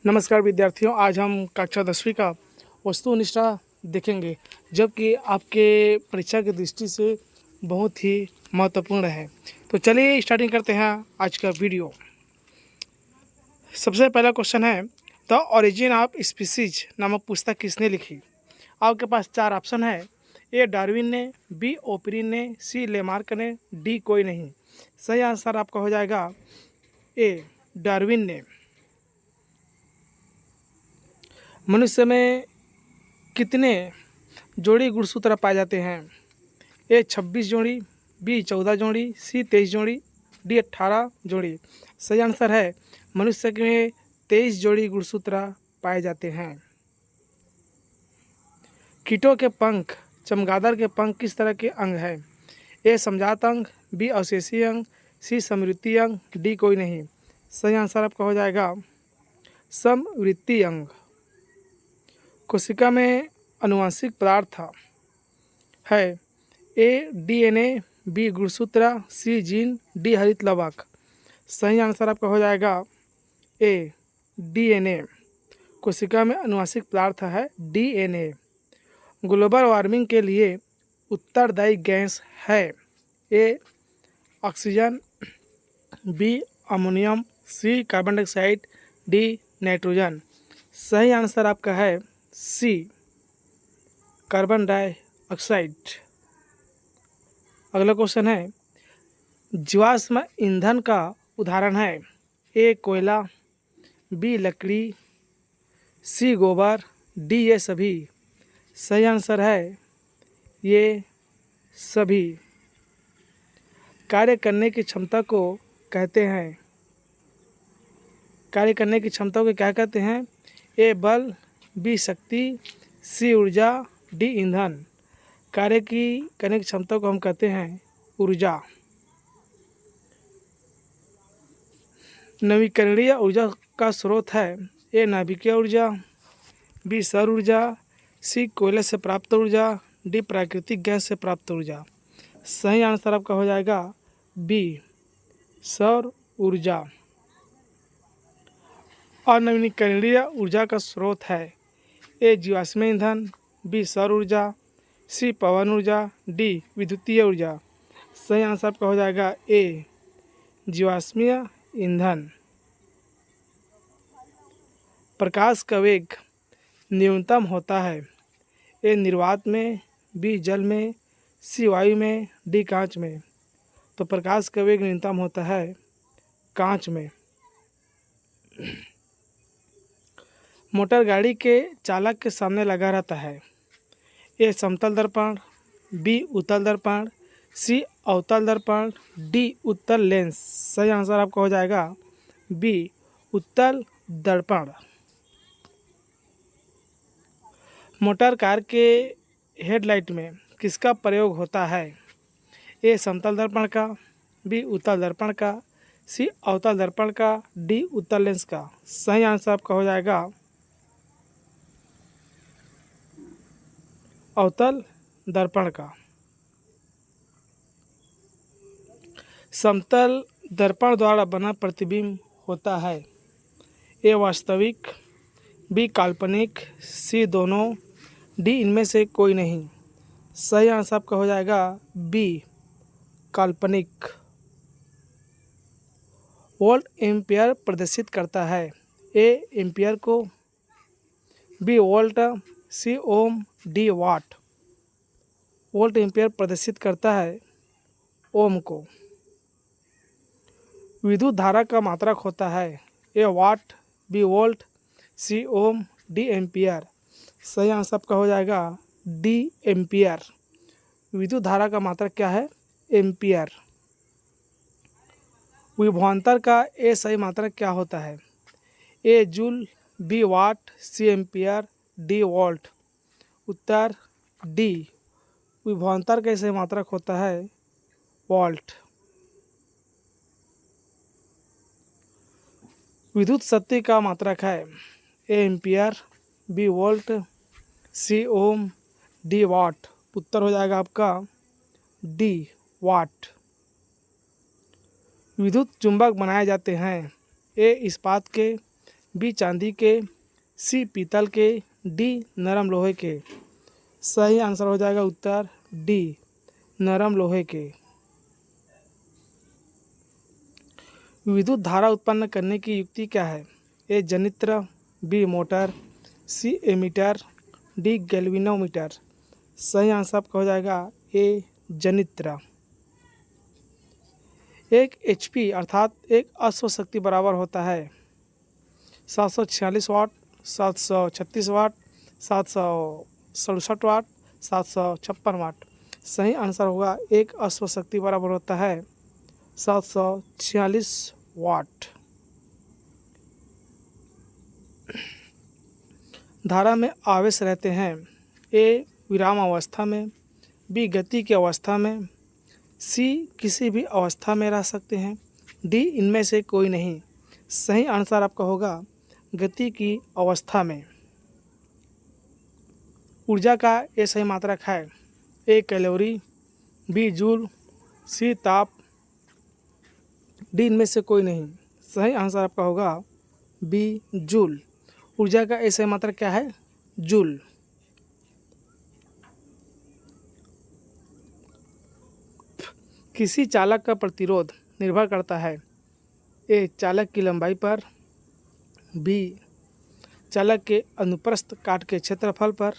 नमस्कार विद्यार्थियों, आज हम कक्षा 10वीं का वस्तुनिष्ठा देखेंगे, जबकि आपके परीक्षा की दृष्टि से बहुत ही महत्वपूर्ण है। तो चलिए स्टार्टिंग करते हैं आज का वीडियो। सबसे पहला क्वेश्चन है, द ओरिजिन ऑफ स्पीसीज नामक पुस्तक किसने लिखी? आपके पास 4 ऑप्शन है। ए डार्विन ने, बी ओपरिन ने, सी लेमार्क ने, डी कोई नहीं। सही आंसर आपका हो जाएगा ए डार्विन ने। मनुष्य में कितने जोड़ी गुणसूत्र पाए जाते हैं? ए 26 जोड़ी, बी 14 जोड़ी, सी 23 जोड़ी, डी 18 जोड़ी। सही आंसर है मनुष्य में 23 जोड़ी गुणसूत्र पाए जाते हैं। कीटों के पंख, चमगादड़ के पंख किस तरह के अंग है? ए समजात अंग, बी अवशेषीय अंग, सी समवृत्तीय अंग, डी कोई नहीं। सही आंसर आपका हो जाएगा समवृत्तीय अंग। कोशिका में आनुवंशिक पदार्थ है। ए डीएनए, बी गुणसूत्र, सी जीन, डी हरित लवक। सही आंसर आपका हो जाएगा ए डीएनए। कोशिका में आनुवंशिक पदार्थ है डीएनए। ग्लोबल वार्मिंग के लिए उत्तरदायी गैस है। A oxygen, B ammonium, C carbon dioxide, D nitrogen. सही आंसर आपका है सी कार्बन डाइऑक्साइड। अगला क्वेश्चन है, जीवाश्म ईंधन का उदाहरण है। ए कोयला, बी लकड़ी, सी गोबर, डी ये सभी। सही आंसर है ये सभी। कार्य करने की क्षमता को कहते हैं, कार्य करने की क्षमता को क्या कहते हैं? ए बल, बी शक्ति, सी ऊर्जा, डी ईंधन। कार्य की करने की क्षमता को हम कहते हैं ऊर्जा। नवीकरणीय ऊर्जा का स्रोत है। ए नाभिकीय ऊर्जा, बी सौर ऊर्जा, सी कोयले से प्राप्त ऊर्जा, डी प्राकृतिक गैस से प्राप्त ऊर्जा। सही आंसर आपका हो जाएगा बी सौर ऊर्जा। अनवीकरणीय ऊर्जा का स्रोत है। ए जीवाश्म ईंधन, बी सौर ऊर्जा, सी पवन ऊर्जा, डी विद्युतीय ऊर्जा। सही आंसर आपका हो जाएगा ए जीवाश्मीय ईंधन। प्रकाश का वेग न्यूनतम होता है। ए निर्वात में, बी जल में, सी वायु में, डी कांच में। तो प्रकाश का वेग न्यूनतम होता है कांच में। मोटर गाड़ी के चालक के सामने लगा रहता है। ए समतल दर्पण, बी उत्तल दर्पण, सी अवतल दर्पण, डी उत्तल लेंस। सही आंसर आपका हो जाएगा बी उत्तल दर्पण। मोटर कार के हेडलाइट में किसका प्रयोग होता है? ए समतल दर्पण का, बी उत्तल दर्पण का, सी अवतल दर्पण का, डी उत्तल लेंस का। सही आंसर आपका हो जाएगा अवतल दर्पण का। समतल दर्पण द्वारा बना प्रतिबिंब होता है। ए वास्तविक, बी काल्पनिक, सी दोनों, डी इनमें से कोई नहीं। सही आंसर आपका हो जाएगा बी काल्पनिक। वोल्ट एम्पियर प्रदर्शित करता है। ए एम्पियर को, B volt, C ohm, D वाट। वोल्ट एम्पियर प्रदर्शित करता है ओम को। विद्युत धारा का मात्रक होता है। ए वाट, B volt, C ohm, D ampere. सही आंसर आपका हो जाएगा डी एम्पियर। विद्युत धारा का मात्रक क्या है? एम्पियर। विभवांतर का ए सही मात्रक क्या होता है? ए जूल, बी वाट, सी एम्पियर, डी वोल्ट। उत्तर डी विभवांतर का सही मात्रक होता है वोल्ट। विद्युत शक्ति का मात्रक है। A ampere, B volt, C ohm, D watt. उत्तर हो जाएगा आपका डी वाट। विद्युत चुंबक बनाए जाते हैं। ए इस्पात के, बी चांदी के, सी पीतल के, डी नरम लोहे के। सही आंसर हो जाएगा उत्तर डी नरम लोहे के। विद्युत धारा उत्पन्न करने की युक्ति क्या है? ए जनित्र, बी मोटर, सी एमीटर, डी गैल्वेनोमीटर। सही आंसर आपका हो जाएगा ए जनित्र। एक एचपी अर्थात एक अश्व शक्ति बराबर होता है 746 वाट, 736 वाट, 767 वाट, 756 वाट। सही आंसर होगा एक अश्व शक्ति बराबर होता है 746 वाट। धारा में आवेश रहते हैं ए विराम अवस्था में, बी गति की अवस्था में, सी किसी भी अवस्था में रह सकते हैं, डी इनमें से कोई नहीं। सही आंसर आपका होगा गति की अवस्था में। ऊर्जा का ये सही मात्रक है ए कैलोरी, बी जूल, सी ताप, डी इनमें से कोई नहीं। सही आंसर आपका होगा बी जूल। ऊर्जा का ये सही मात्रक क्या है? जूल। किसी चालक का प्रतिरोध निर्भर करता है ए चालक की लंबाई पर, बी चालक के अनुप्रस्थ काट के क्षेत्रफल पर,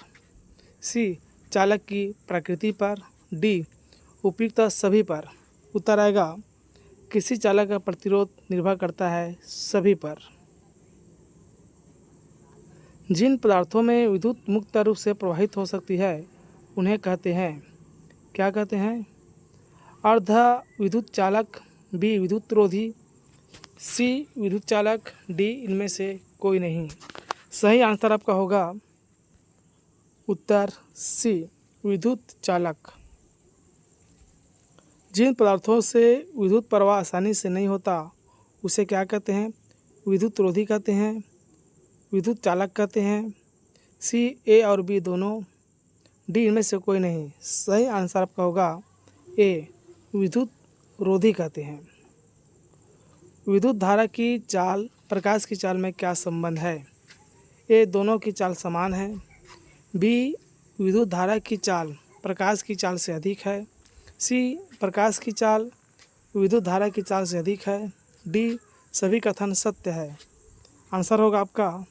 सी चालक की प्रकृति पर, डी उपयुक्त सभी पर। उत्तर आएगा किसी चालक का प्रतिरोध निर्भर करता है सभी पर। जिन पदार्थों में विद्युत मुक्त रूप से प्रवाहित हो सकती है उन्हें कहते हैं, क्या कहते हैं? अर्ध विद्युत चालक, बी विद्युत रोधी, सी विद्युत चालक, डी इनमें से कोई नहीं। सही आंसर आपका होगा उत्तर सी विद्युत चालक। जिन पदार्थों से विद्युत प्रवाह आसानी से नहीं होता उसे क्या कहते हैं? विद्युत रोधी कहते हैं, विद्युत चालक कहते हैं, सी ए और बी दोनों, डी इनमें से कोई नहीं। सही आंसर आपका होगा ए विद्युत रोधी कहते हैं। विद्युत धारा की चाल प्रकाश की चाल में क्या संबंध है? ए दोनों की चाल समान है, बी विद्युत धारा की चाल प्रकाश की चाल से अधिक है, सी प्रकाश की चाल विद्युत धारा की चाल से अधिक है, डी सभी कथन सत्य है। आंसर होगा आपका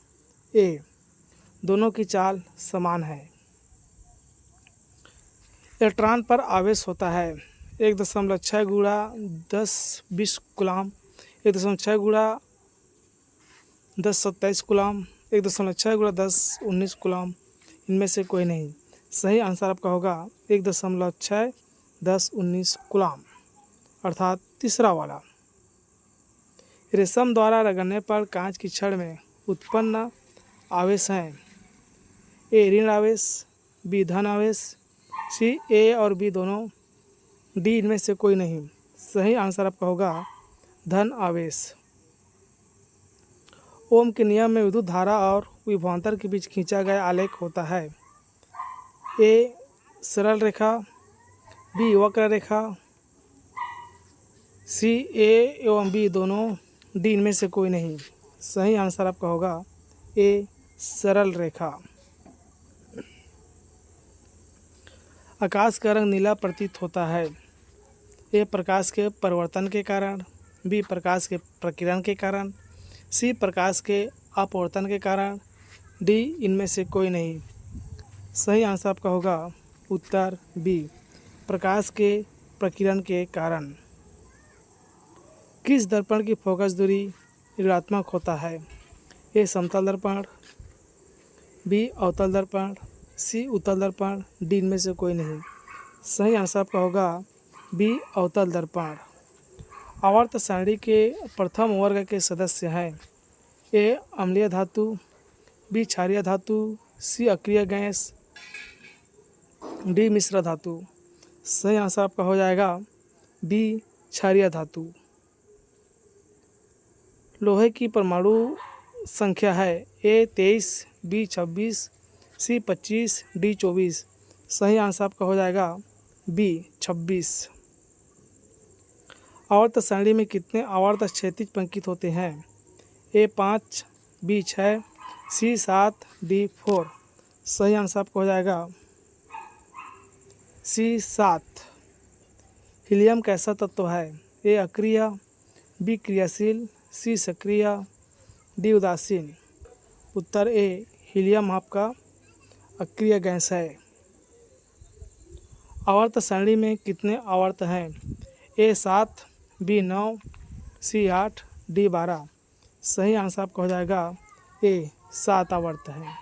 ए दोनों की चाल समान है। इलेक्ट्रॉन पर आवेश होता है 1.6 गुणा 10-20 कूलाम, 1.6 गुणा 10-27 कूलाम, 1.6 गुणा 10-19 कूलाम। इनमें से कोई नहीं। सही आंसर आपका होगा 1.6 10-19 कूलाम अर्थात तीसरा वाला। रेशम द्वारा रगड़ने पर कांच की छड़ में उत्पन्न आवेश हैं ए ऋण आवेश, बी धन आवेश, सी ए और बी दोनों, डी इनमें से कोई नहीं। सही आंसर आपका होगा धन आवेश। ओम के नियम में विद्युत धारा और विभवांतर के बीच खींचा गया आलेख होता है ए सरल रेखा, बी वक्र रेखा, सी ए एवं बी दोनों, डी इनमें से कोई नहीं। सही आंसर आपका होगा ए सरल रेखा। आकाश का रंग नीला प्रतीत होता है ए प्रकाश के परिवर्तन के कारण, बी प्रकाश के प्रकीर्णन के कारण, सी प्रकाश के अपवर्तन के कारण, डी इनमें से कोई नहीं। सही आंसर आपका होगा उत्तर बी प्रकाश के प्रकीर्णन के कारण। किस दर्पण की फोकस दूरी ऋणात्मक होता है ए समतल दर्पण, बी अवतल दर्पण, सी उत्तल दर्पण, डी इनमें से कोई नहीं। सही आंसर आपका होगा बी अवतल दर्पण। आवर्त सारणी के प्रथम वर्ग के सदस्य हैं ए अम्लीय धातु, बी क्षारीय धातु, सी अक्रिय गैस, डी मिश्र धातु। सही आंसर आपका हो जाएगा बी क्षारीय धातु। लोहे की परमाणु संख्या है ए 23, बी 26, सी 25, डी 24। सही आंसर आपका हो जाएगा बी 26। आवर्त सारणी में कितने आवर्त क्षैतिज पंक्तित होते हैं ए 5, बी 6, सी 7, डी 4। सही आंसर आपका हो जाएगा सी 7। हीलियम कैसा तत्व है? ए अक्रिय, बी क्रियाशील, सी सक्रिय, डी उदासीन। उत्तर ए हीलियम आपका अक्रिय गैस है। आवर्त सारणी में कितने आवर्त हैं? ए 7, बी 9, सी 8, डी 12। सही आंसर आपका हो जाएगा ए 7 आवर्त है।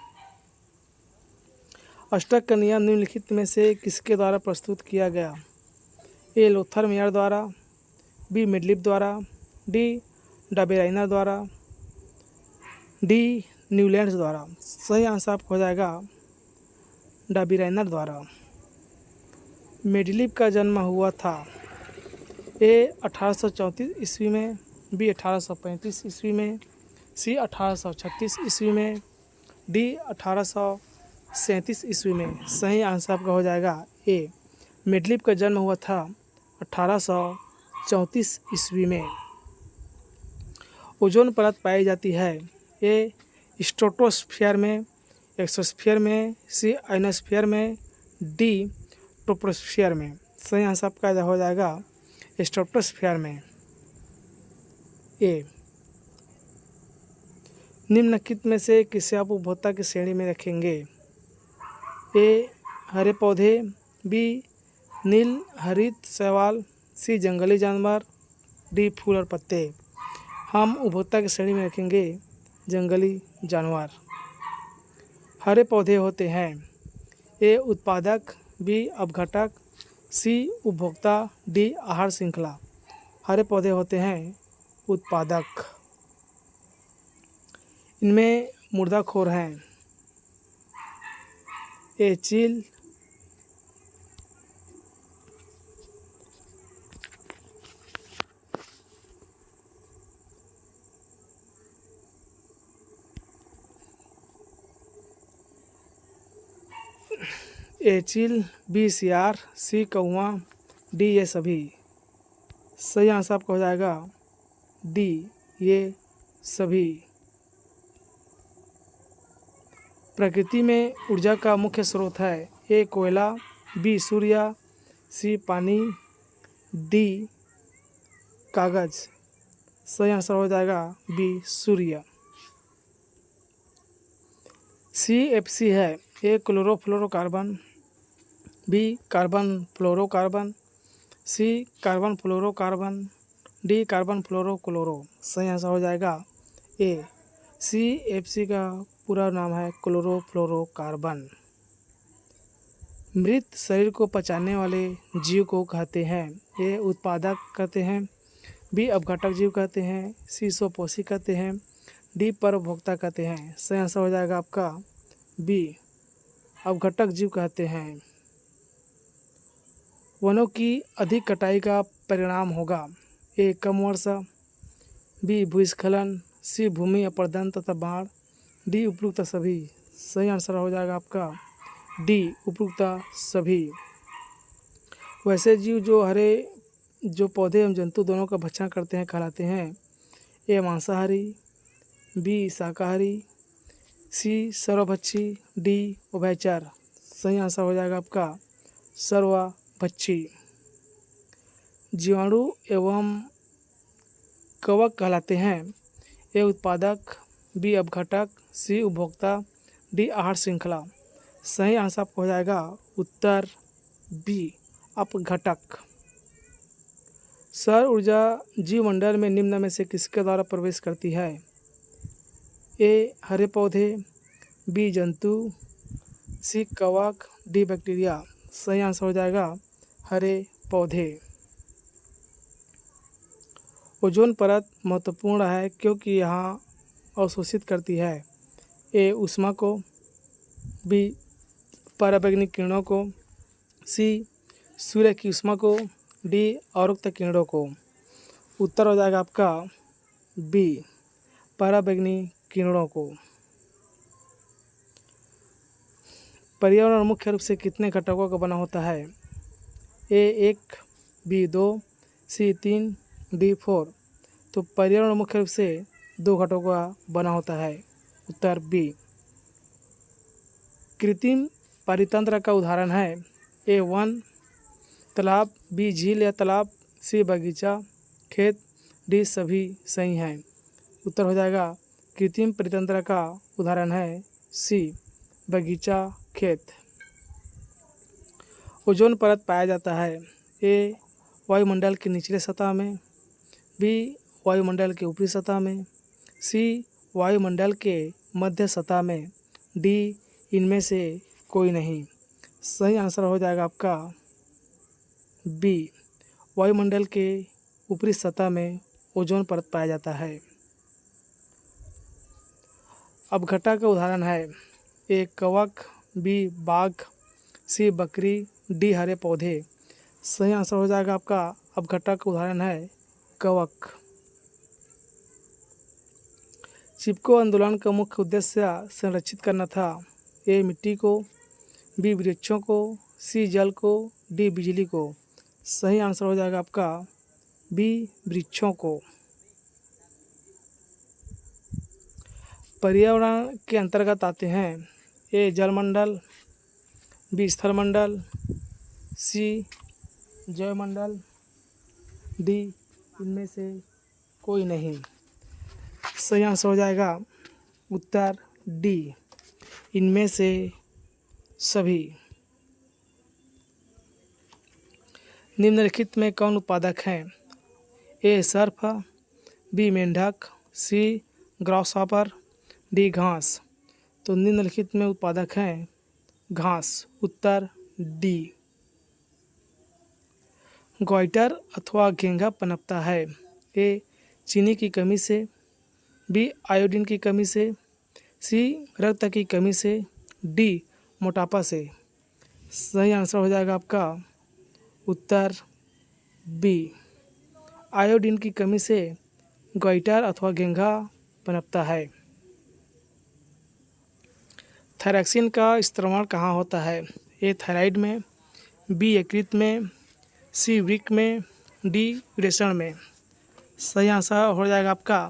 अष्टक का नियम निम्नलिखित में से किसके द्वारा प्रस्तुत किया गया? ए लोथर मेयर द्वारा, बी मिडलिप द्वारा, डी डाबेराइनर द्वारा, डी न्यूलैंड्स द्वारा। सही आंसर आपका हो जाएगा डाबेराइनर द्वारा। मेडलिप का जन्म हुआ था ए 1834 ईस्वी में, बी 1835 ईस्वी में, सी 1836 ईस्वी में, डी 1837 ईस्वी में। सही आंसर आपका हो जाएगा ए मेडलिप का जन्म हुआ था 1834 ईस्वी में। ओजोन परत पाई जाती है ए स्ट्रेटोस्फीयर में, एक्सोस्फीयर में, सी आइनोस्फीयर में, डी ट्रोपोस्फीयर में। सही आंसर आपका हो जाएगा स्ट्रेटोस्फीयर में। ए निम्नलिखित में से किसे आप उपभोक्ता की श्रेणी में रखेंगे? ए हरे पौधे, बी नील हरित शैवाल, सी जंगली जानवर, डी फूल और पत्ते। हम उपभोक्ता की श्रेणी में रखेंगे जंगली जानवर। हरे पौधे होते हैं ए उत्पादक, बी अपघटक, सी उपभोक्ता, डी आहार श्रृंखला। हरे पौधे होते हैं उत्पादक। इनमें मुर्दाखोर हैं ए चील, बी सियार, सी कौआ, डी ये सभी। सही आंसर आपका हो जाएगा डी ये सभी। प्रकृति में ऊर्जा का मुख्य स्रोत है ए कोयला, बी सूर्य, सी पानी, डी कागज। सही आंसर हो जाएगा बी सूर्य। CFC है ए क्लोरोफ्लोरोकार्बन, बी कार्बन फ्लोरोकार्बन, सी कार्बन फ्लोरोकार्बन, डी कार्बन फ्लोरोक्लोरो। सही आंसर हो जाएगा ए CFC का पूरा नाम है क्लोरोफ्लोरोकार्बन। मृत शरीर को पचाने वाले जीव को कहते हैं ए उत्पादक कहते हैं, बी अपघटक जीव कहते हैं, सी स्वपोषी कहते हैं, डी परभोक्ता कहते हैं। सही आंसर हो जाएगा आपका बी अपघटक जीव कहते हैं। वनों की अधिक कटाई का परिणाम होगा ए कम वर्षा, बी भूस्खलन, सी भूमि अपरदन तथा बाढ़, डी उपयुक्त सभी। सही आंसर हो जाएगा आपका डी उपयुक्त सभी। वैसे जीव जो पौधे एवं जंतु दोनों का भक्षण करते हैं कहलाते हैं ए मांसाहारी, बी शाकाहारी, सी सर्वभक्षी, डी उभयचर। सही आंसर हो जाएगा आपका सर्वभक्षी। जीवाणु एवं कवक कहलाते हैं ए उत्पादक, बी अपघटक, सी उपभोक्ता, डी आहार श्रृंखला। सही आंसर आपको हो जाएगा उत्तर बी अपघटक। सौर ऊर्जा जीवमंडल में निम्न में से किसके द्वारा प्रवेश करती है ए हरे पौधे, बी जंतु, सी कवक, डी बैक्टीरिया। सही आंसर हो जाएगा हरे पौधे। ओजोन परत महत्वपूर्ण है क्योंकि यहाँ अवशोषित करती है ए ऊष्मा को, बी पराबैंगनी किरणों को, सी सूर्य की ऊष्मा को, डी अवरुक्त किरणों को। उत्तर हो जाएगा आपका बी पराबैंगनी किरणों को। पर्यावरण मुख्य रूप से कितने घटकों का बना होता है ए 1, बी 2, सी 3, डी 4। तो पर्यावरण मुख्य रूप से 2 घटों का बना होता है। उत्तर बी। कृत्रिम परितंत्र का उदाहरण है ए वन तालाब, बी झील या तालाब, सी बगीचा खेत, डी सभी सही हैं। उत्तर हो जाएगा कृत्रिम परितंत्र का उदाहरण है सी बगीचा खेत। ओजोन परत पाया जाता है ए वायुमंडल की निचले सतह में, बी वायुमंडल के ऊपरी सतह में, सी वायुमंडल के मध्य सतह में, डी इनमें से कोई नहीं। सही आंसर हो जाएगा आपका बी वायुमंडल के ऊपरी सतह में ओजोन परत पाया जाता है। अपघटा का उदाहरण है ए कवक, बी बाघ, सी बकरी, डी हरे पौधे। सही आंसर हो जाएगा आपका अपघटा का उदाहरण है कवक। चिपको आंदोलन का मुख्य उद्देश्य संरक्षित करना था ए मिट्टी को, बी वृक्षों को, सी जल को, डी बिजली को। सही आंसर हो जाएगा आपका बी वृक्षों को। पर्यावरण के अंतर्गत आते हैं ए जलमंडल, बी स्थलमंडल, सी जैवमंडल, डी इनमें से कोई नहीं। सही आंसर हो जाएगा उत्तर डी इनमें से सभी। निम्नलिखित में कौन उत्पादक हैं ए सर्प, बी मेंढक, सी ग्रासहॉपर, डी घास। तो निम्नलिखित में उत्पादक हैं घास। उत्तर डी। गॉइटर अथवा घेंघा पनपता है ए चीनी की कमी से, बी आयोडीन की कमी से, सी रक्त की कमी से, डी मोटापा से। सही आंसर हो जाएगा आपका उत्तर बी आयोडीन की कमी से गॉइटर अथवा घेंघा पनपता है। थायरॉक्सिन का इस्तेमाल कहाँ होता है ए थायराइड में, बी यकृत में, सी वृक्क में, डी वृषण में। सही आंसर हो जाएगा आपका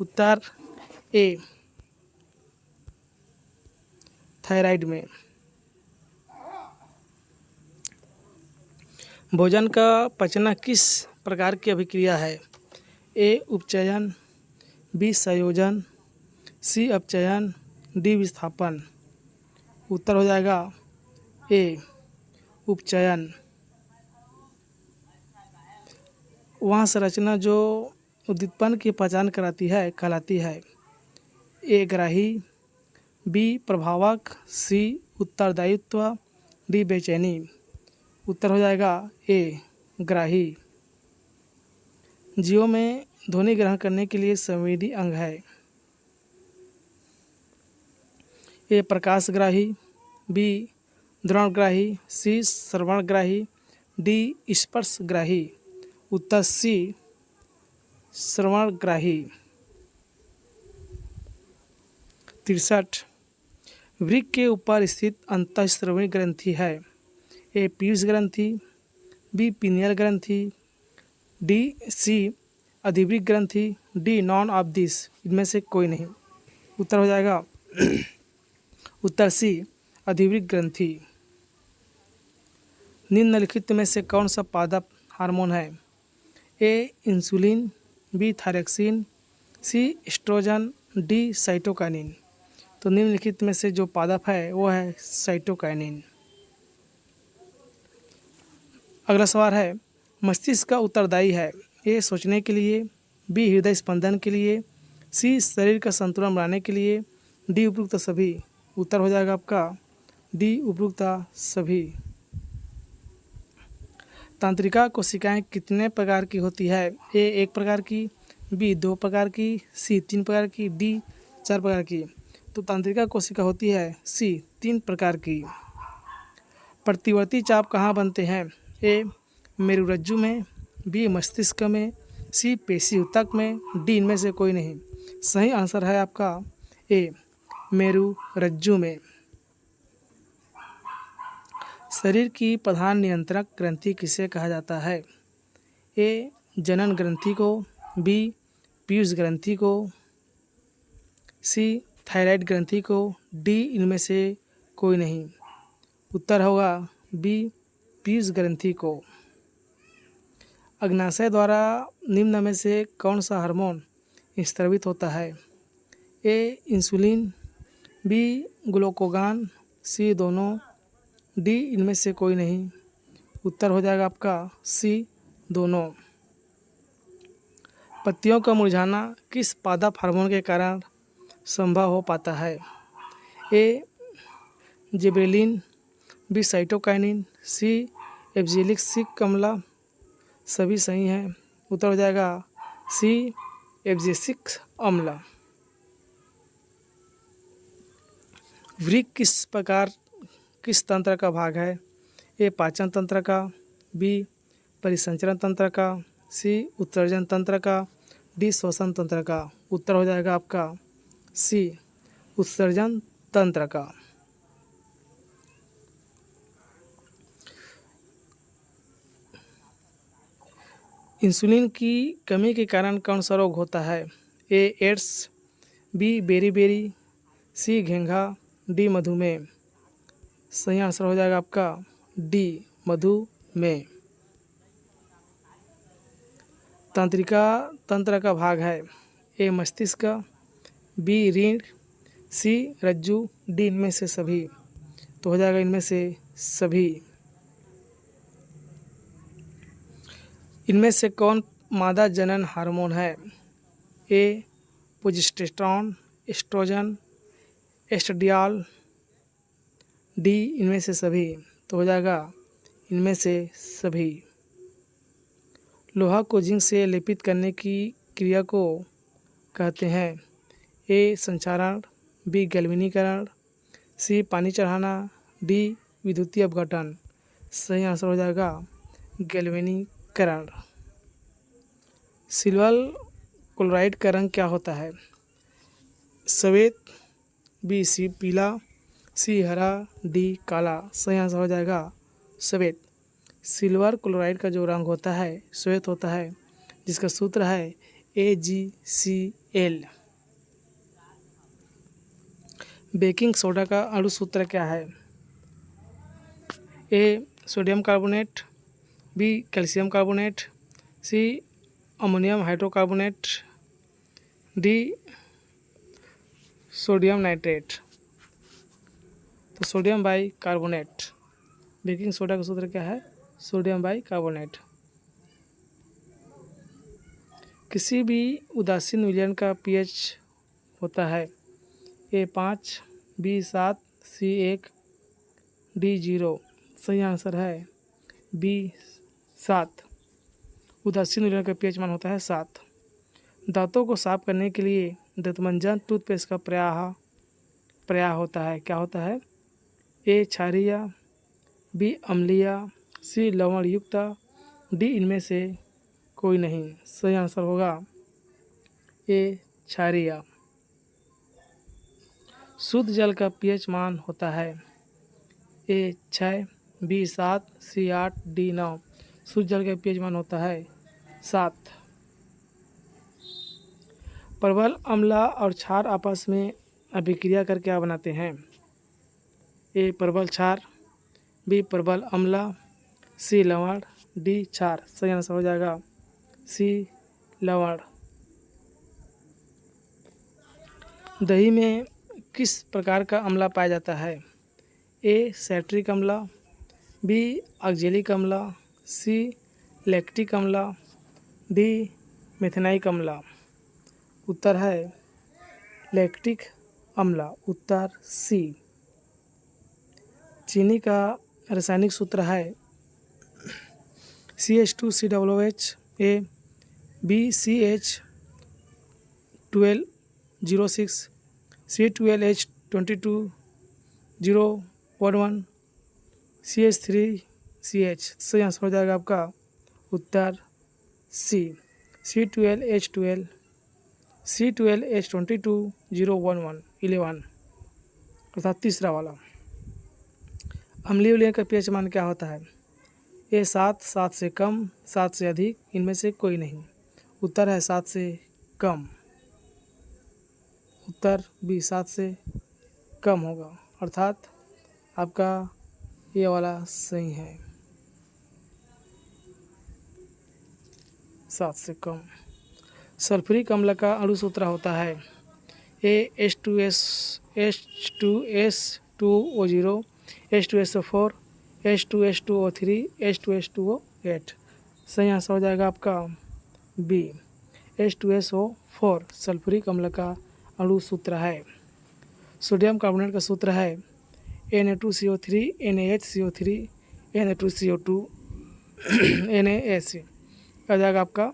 उत्तर ए थायराइड में। भोजन का पचना किस प्रकार की अभिक्रिया है ए उपचयन, बी संयोजन, सी अपचयन, डी विस्थापन। उत्तर हो जाएगा ए उपचयन। वहाँ संरचना जो उद्दीपन की पहचान कराती है कहलाती है ए ग्राही, बी प्रभावक, सी उत्तरदायित्व, डी बेचैनी। उत्तर हो जाएगा ए ग्राही। जीवों में ध्वनि ग्रहण करने के लिए संवेदी अंग है ए प्रकाशग्राही, बी द्रवणग्राही, सी श्रवणग्राही, डी स्पर्शग्राही। उत्तर सी श्रवणग्राही। 63 वृक्क के ऊपर स्थित अंतःश्रवणी ग्रंथि है ए पीयूष ग्रंथि, बी पीनियल ग्रंथि, डी सी अधिवृक्क ग्रंथि, डी नॉन ऑफ दिस इनमें से कोई नहीं। उत्तर हो जाएगा उत्तर सी अधिवृक्क ग्रंथि। निम्नलिखित में से कौन सा पादप हार्मोन है ए इंसुलिन, बी थायरॉक्सिन, सी एस्ट्रोजन, डी साइटोकाइनिन। तो निम्नलिखित में से जो पादप है वो है साइटोकाइनिन। अगला सवाल है मस्तिष्क का उत्तरदायी है ए सोचने के लिए, बी हृदय स्पंदन के लिए, सी शरीर का संतुलन बनाने के लिए, डी उपयुक्त सभी। उत्तर हो जाएगा आपका डी उपयुक्त सभी। तंत्रिका कोशिकाएं कितने प्रकार की होती है ए 1 प्रकार की, बी 2 प्रकार की, सी 3 प्रकार की, डी 4 प्रकार की। तो तंत्रिका कोशिका होती है सी 3 प्रकार की। प्रतिवर्ती चाप कहाँ बनते हैं ए मेरुरज्जु में, बी मस्तिष्क में, सी पेशी ऊतक में, डी इनमें से कोई नहीं। सही आंसर है आपका ए मेरुरज्जु में। शरीर की प्रधान नियंत्रक ग्रंथि किसे कहा जाता है ए जनन ग्रंथि को, बी पीयूष ग्रंथि को, सी थायराइड ग्रंथि को, डी इनमें से कोई नहीं। उत्तर होगा बी पीयूष ग्रंथि को। अग्नाशय द्वारा निम्न में से कौन सा हार्मोन स्रावित होता है? ए इंसुलिन, बी ग्लूकागॉन, सी दोनों, डी इनमें से कोई नहीं। उत्तर हो जाएगा आपका सी दोनों। पत्तियों का मुरझाना किस पादप हार्मोन के कारण संभव हो पाता है? ए जिबरेलिन, बी साइटोकाइनिन, सी एब्सिलिक अम्ल, सभी सही हैं। उत्तर हो जाएगा सी एब्सिलिक अम्ल। वृक्क किस तंत्र का भाग है? ए पाचन तंत्र का, बी परिसंचरण तंत्र का, सी उत्सर्जन तंत्र का, डी श्वसन तंत्र का। उत्तर हो जाएगा आपका सी उत्सर्जन तंत्र का। इंसुलिन की कमी के कारण कौन सा रोग होता है? ए एड्स, बी बेरी, सी घेंघा, डी मधुमेह। सही आंसर हो जाएगा आपका डी मधुमेह। तंत्रिका तंत्र का भाग है? ए मस्तिष्क, बी रीढ़, सी रज्जु, डी इनमें से सभी। तो हो जाएगा इनमें से सभी। इनमें से कौन मादा जनन हार्मोन है? ए प्रोजेस्टेरॉन, एस्ट्रोजन, एस्ट्रेडियोल, डी इनमें से सभी। तो हो जाएगा इनमें से सभी। लोहा को जिंक से लेपित करने की क्रिया को कहते हैं? ए संचारण, बी गैल्वेनीकरण, सी पानी चढ़ाना, डी विद्युतीय अपघटन। सही आंसर हो जाएगा गैल्वेनीकरण। सिल्वर क्लोराइड का रंग क्या होता है? सफ़ेद, बी सी पीला, सी हरा, डी काला। सही आंसर हो जाएगा सफ़ेद। सिल्वर क्लोराइड का जो रंग होता है श्वेत होता है, जिसका सूत्र है AgCl। बेकिंग सोडा का अणु सूत्र क्या है? A sodium carbonate, B calcium carbonate, C ammonium hydrocarbonate, D sodium nitrate. तो sodium bicarbonate. Baking soda का सूत्र क्या है? Sodium bicarbonate. किसी भी उदासीन विलयन का pH होता है? A 5, B 7, C 1, D 0। सही आंसर है बी 7। उदासीन विलयन का pH मान होता है 7। दांतों को साफ करने के लिए दंतमंजन टूथपेस्ट का प्रयास होता है, क्या होता है? ए क्षारीय, बी अम्लीय, सी लवण युक्त, डी इनमें से कोई नहीं। सही आंसर होगा ए क्षारीय। शुद्ध जल का pH मान होता है? ए 6, बी 7, सी 8, डी 9। शुद्ध जल का pH मान होता है 7। प्रबल अम्ल और क्षार आपस में अभिक्रिया कर क्या बनाते हैं? ए प्रबल क्षार, बी प्रबल अम्ल, सी लवण, डी क्षार। सही आंसर हो जाएगा सी लवण। दही में किस प्रकार का अम्ल पाया जाता है? ए सैट्रिक अम्ल, बी ऑक्जेलिक अम्ल, सी लैक्टिक अम्ल, डी मेथेनाइक अम्ल। उत्तर है लैक्टिक अम्ल। उत्तर सी। चीनी का रासायनिक सूत्र है? CH2COOH, A B CH1206, C12H22O11, CH3CH। सही आंसर हो जाएगा आपका उत्तर सी C12H12, C12H22O11 अर्थात तीसरा वाला। अम्लीय विलयन का pH मान क्या होता है? ए 7, 7 से कम, 7 से अधिक, इनमें से कोई नहीं। उत्तर है 7 से कम। उत्तर बी 7 से कम होगा, अर्थात आपका ये वाला सही है, 7 से कम। सल्फ्यूरिक अम्ल का अणु सूत्र होता है H2S2O0, H2SO4, H2S2O3, H2S2O8। सही आंसर हो जाएगा आपका बी, H2SO4 सल्फ्यूरिक अम्ल का अणु सूत्र है। सोडियम कार्बोनेट का सूत्र है Na2CO3 NaHCO3 Na2CO2 NaSC। आ जाएगा आपका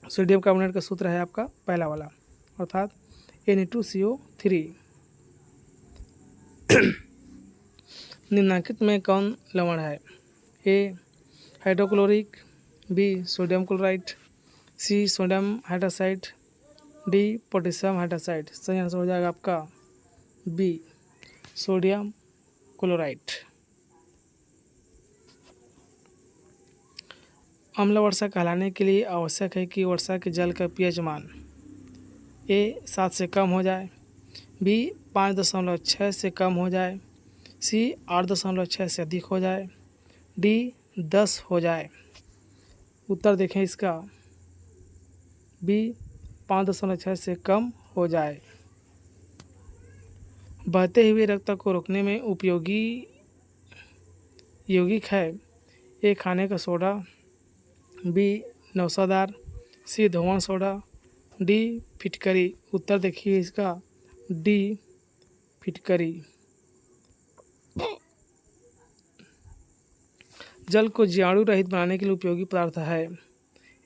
सोडियम कार्बोनेट का सूत्र है आपका पहला वाला, अर्थात Na2CO3। निम्नलिखित में कौन लवण है? A hydrochloric, B sodium chloride, C sodium hydroxide, D potassium hydroxide. सही आंसर हो जाएगा आपका बी सोडियम क्लोराइड। अम्ल वर्षा कहलाने के लिए आवश्यक है कि वर्षा के जल का पीएच मान ए 7 से कम हो जाए, बी 5.6 से कम हो जाए, सी 8.6 से अधिक हो जाए, डी 10 हो जाए। उत्तर देखें इसका, बी 5.6 से कम हो जाए। बहते हुए रक्त को रोकने में उपयोगी यौगिक है ए खाने का सोडा, बी नौसादार, सी धोवन सोडा, डी फिटकरी। उत्तर देखिए इसका, डी फिटकरी। जल को जीवाणु रहित बनाने के लिए उपयोगी पदार्थ है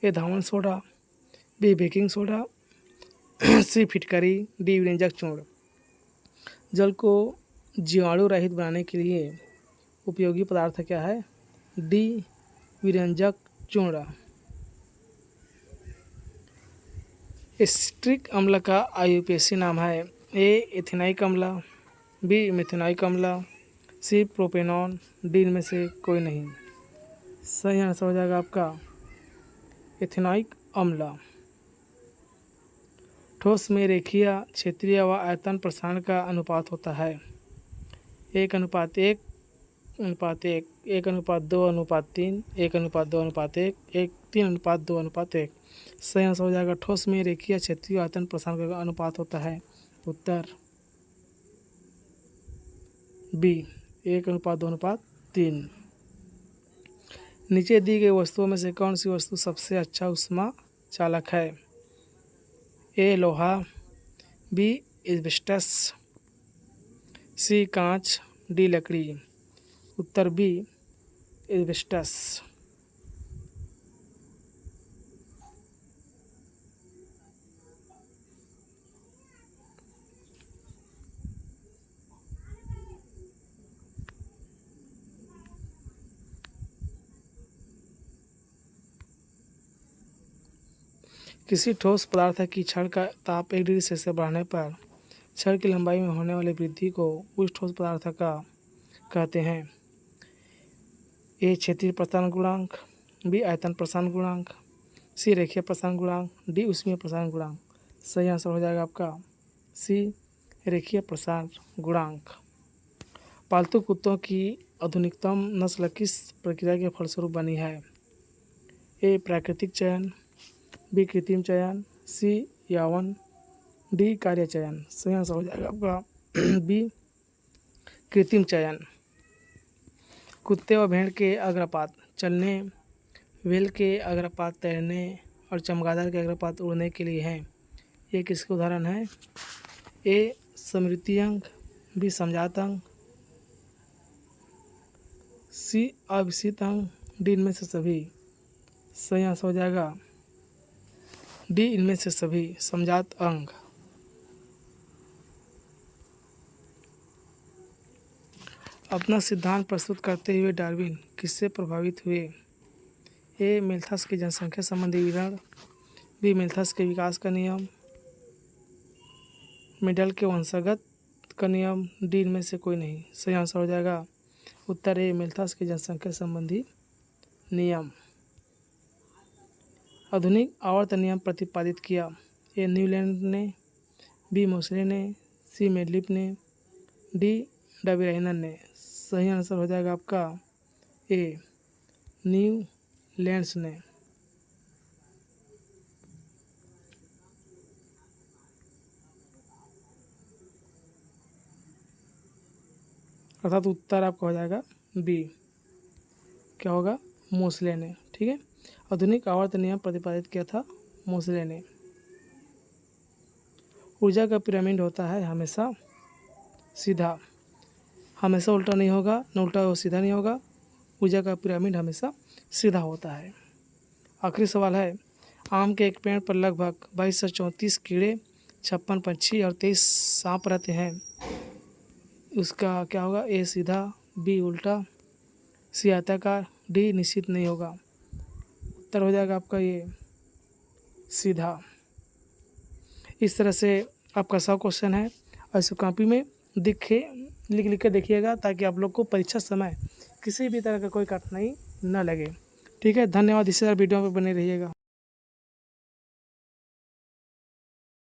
ए धोवन सोडा, बी बेकिंग सोडा, सी फिटकरी, डी विरंजक चूर्ण। जल को जीवाणु रहित बनाने के लिए उपयोगी पदार्थ क्या है? डी विरंजक चूर्ण। एसिटिक अम्ल का आईयूपीएसी नाम है ए एथेनाइक अम्ल, बी मेथेनॉइक अम्ल, सी प्रोपेनॉन, डी इनमें से कोई नहीं। सही आंसर हो जाएगा आपका एथेनॉइक अम्ल। ठोस में रेखीय क्षेत्रीय व आयतन प्रसारण का अनुपात होता है 1:1, 1:1, 1:2:3, 1:2:1, 3:2:1। सही आंसर हो जाएगा ठोस में रेखीय क्षेत्रीय आयतन प्रसारण का अनुपात होता है। उत्तर बी 1:2:3। नीचे दी गई वस्तुओं में से कौन सी वस्तु सबसे अच्छा ऊष्मा चालक है? ए लोहा, बी एस्बेस्टस, सी कांच, डी लकड़ी। उत्तर बी एस्बेस्टस। किसी ठोस पदार्थ की क्षण का ताप 1 डिग्री सेल्सियस बढ़ने पर क्षण की लंबाई में होने वाली वृद्धि को उस ठोस पदार्थ का कहते हैं ए क्षेत्रीय प्रसारण गुणांक, बी आयतन प्रसारण गुणांक, सी रेखीय प्रसारण गुणांक, डी ऊष्मीय प्रसारण गुणांक। सही आंसर हो जाएगा आपका सी रेखीय प्रसारण गुणांक। पालतू कुत्तों की आधुनिकतम नस्ल किस प्रक्रिया के फलस्वरूप बनी है? ए प्राकृतिक चयन, बी कृत्रिम चयन, सी यौवन, डी कार्य चयन। सही आंसर हो जाएगा आपका बी कृत्रिम चयन। कुत्ते व भेड़ के अग्रपात चलने, व्हेल के अग्रपात तैरने और चमगादड़ के अग्रपात उड़ने के लिए हैं। ये किसके उदाहरण है? ए स्मृति अंग, बी समझात अंग, सी अविकसित अंग, डी इनमें से सभी। सही आंसर हो जाएगा डी इनमें से सभी, समझात अंग। अपना सिद्धांत प्रस्तुत करते हुए डार्विन किससे प्रभावित हुए? ए मेल्थस की जनसंख्या संबंधी विवरण, बी मेल्थस के विकास का नियम, मेंडल के वंशगत का नियम, डी इनमें से कोई नहीं। सही आंसर हो जाएगा उत्तर ए मेल्थस की जनसंख्या संबंधी नियम। आधुनिक आवर्त नियम प्रतिपादित किया ए न्यूलैंड ने, बी मोसले ने, सी मेडलिप ने, डी डबीराइनर ने। सही आंसर हो जाएगा आपका ए न्यूलैंड्स ने। अर्थात उत्तर आपका हो जाएगा बी, क्या होगा, मोसले ने। ठीक है, आधुनिक आवर्त नियम प्रतिपादित किया था मोसले ने। ऊर्जा का पिरामिड होता है हमेशा सीधा, हमेशा उल्टा नहीं होगा, न उल्टा हो सीधा नहीं होगा। ऊर्जा का पिरामिड हमेशा सीधा होता है। आखिरी सवाल है, आम के एक पेड़ पर लगभग 2234 कीड़े, 56 पंछी और 23 सांप रहते हैं। उसका क्या होगा, ए सीधा, बी उल्टा, सी आयताकार, डी निश्चित नहीं होगा। उत्तर हो जाएगा आपका ये सीधा। इस तरह से आपका 100 क्वेश्चन है, और इस कॉपी में लिख के देखिएगा, ताकि आप लोग को परीक्षा समय किसी भी तरह का कोई कठिनाई न लगे। ठीक है, धन्यवाद। इसी तरह वीडियो में बने रहिएगा।